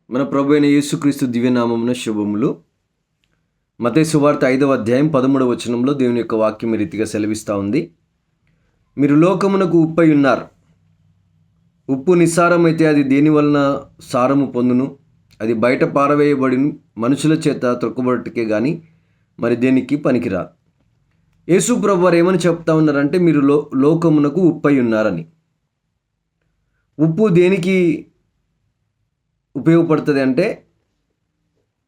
మన ప్రభు అయిన యేసుక్రీస్తు దివ్యనామమున శుభములు. మత్తయి సువార్త 5వ అధ్యాయం 13వ వచనంలో దేవుని యొక్క వాక్యం ఈ రీతిగా సెలవిస్తూ ఉంది. మీరు లోకమునకు ఉప్పై ఉన్నారు. ఉప్పు నిస్సారమైతే అది దేని వలన సారము పొందును? అది బయట పారవేయబడిను, మనుషుల చేత త్రొక్కబట్టుకే కానీ మరి దేనికి పనికిరాదు. యేసు ప్రభు వారు ఏమని చెప్తా ఉన్నారంటే మీరు లోకమునకు ఉప్పై ఉన్నారని. ఉప్పు దేనికి ఉపయోగపడుతుంది అంటే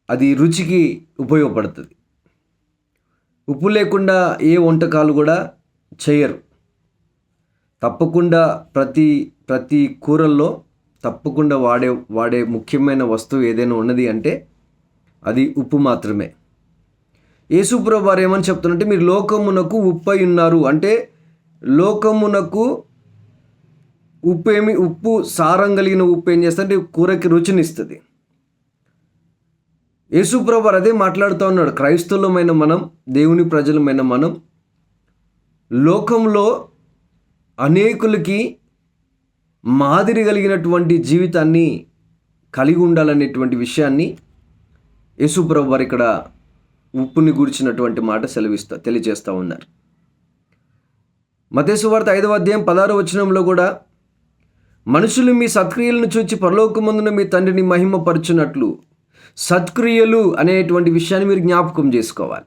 అది రుచికి ఉపయోగపడుతుంది. ఉప్పు లేకుండా ఏ వంటకాలు కూడా చేయరు. తప్పకుండా ప్రతి కూరల్లో తప్పకుండా వాడే ముఖ్యమైన వస్తువు ఏదైనా ఉన్నది అంటే అది ఉప్పు మాత్రమే. యేసు ప్రభువు వారు ఏమని చెప్తున్నారంటే మీరు లోకమునకు ఉప్పై ఉన్నారు అంటే లోకమునకు ఉప్పు సారం కలిగిన ఉప్పు ఏం చేస్తుంటే కూరకి రుచినిస్తుంది. యేసు ప్రభువు అదే మాట్లాడుతూ ఉన్నాడు. క్రైస్తవులమైన మనం, దేవుని ప్రజలమైన మనం లోకంలో అనేకులకి మాదిరి కలిగినటువంటి జీవితాన్ని కలిగి ఉండాలనేటువంటి విషయాన్ని యేసు ప్రభువు వారు ఇక్కడ ఉప్పుని గురించినటువంటి మాట తెలియజేస్తూ ఉన్నారు. మత్తయి సువార్త 5వ అధ్యాయం 16వ వచనంలో కూడా మనుషులు మీ సత్క్రియలను చూచి పరలోకమందున మీ తండ్రిని మహిమపరచునట్లు సత్క్రియలు అనేటువంటి విషయాన్ని మీరు జ్ఞాపకం చేసుకోవాలి.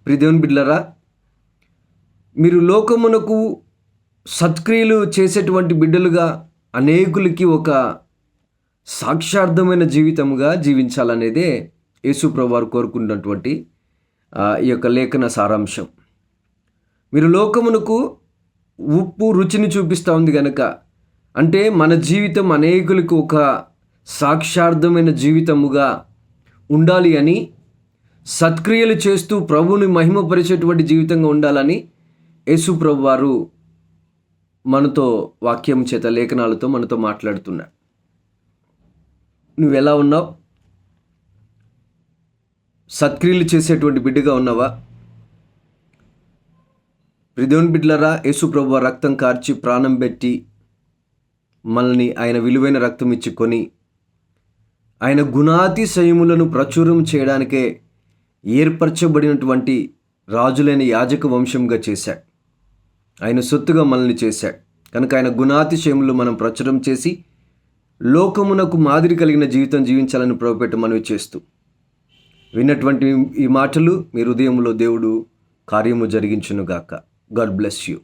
ప్రియ దేవుని బిడ్డలారా, మీరు లోకమునకు సత్క్రియలు చేసేటువంటి బిడ్డలుగా అనేకులకి ఒక సాక్షార్థమైన జీవితంగా జీవించాలనేదే యేసు ప్రభువు వారు కోరుకున్నటువంటి ఈ యొక్క లేఖన సారాంశం. మీరు లోకమునకు ఉప్పు రుచిని చూపిస్తూ ఉంది కనుక అంటే మన జీవితం అనేకులకు ఒక సాక్షార్థమైన జీవితముగా ఉండాలి అని, సత్క్రియలు చేస్తూ ప్రభువుని మహిమపరిచేటువంటి జీవితంగా ఉండాలని యేసు ప్రభువు వారు మనతో వాక్యం చేత లేఖనాలతో మనతో మాట్లాడుతున్నారు. నువ్వెలా ఉన్నావు? సత్క్రియలు చేసేటువంటి బిడ్డగా ఉన్నావా? ప్రియదేవుని బిడ్డలారా, యేసు ప్రభువు రక్తం కార్చి ప్రాణం పెట్టి మనల్ని ఆయన విలువైన రక్తం ఇచ్చి కొని ఆయన గుణాతిశయములను ప్రచురం చేయడానికే ఏర్పరచబడినటువంటి రాజులైన యాజక వంశంగా చేశాడు. ఆయన సొత్తుగా మనల్ని చేశాడు కనుక ఆయన గుణాతిశయములు మనం ప్రచురం చేసి లోకమునకు మాదిరి కలిగిన జీవితం జీవించాలని ప్రభుపేట మనవి చేస్తూ విన్నటువంటి ఈ మాటలు మీ హృదయంలో దేవుడు కార్యము జరిగించునుగాక. God bless you.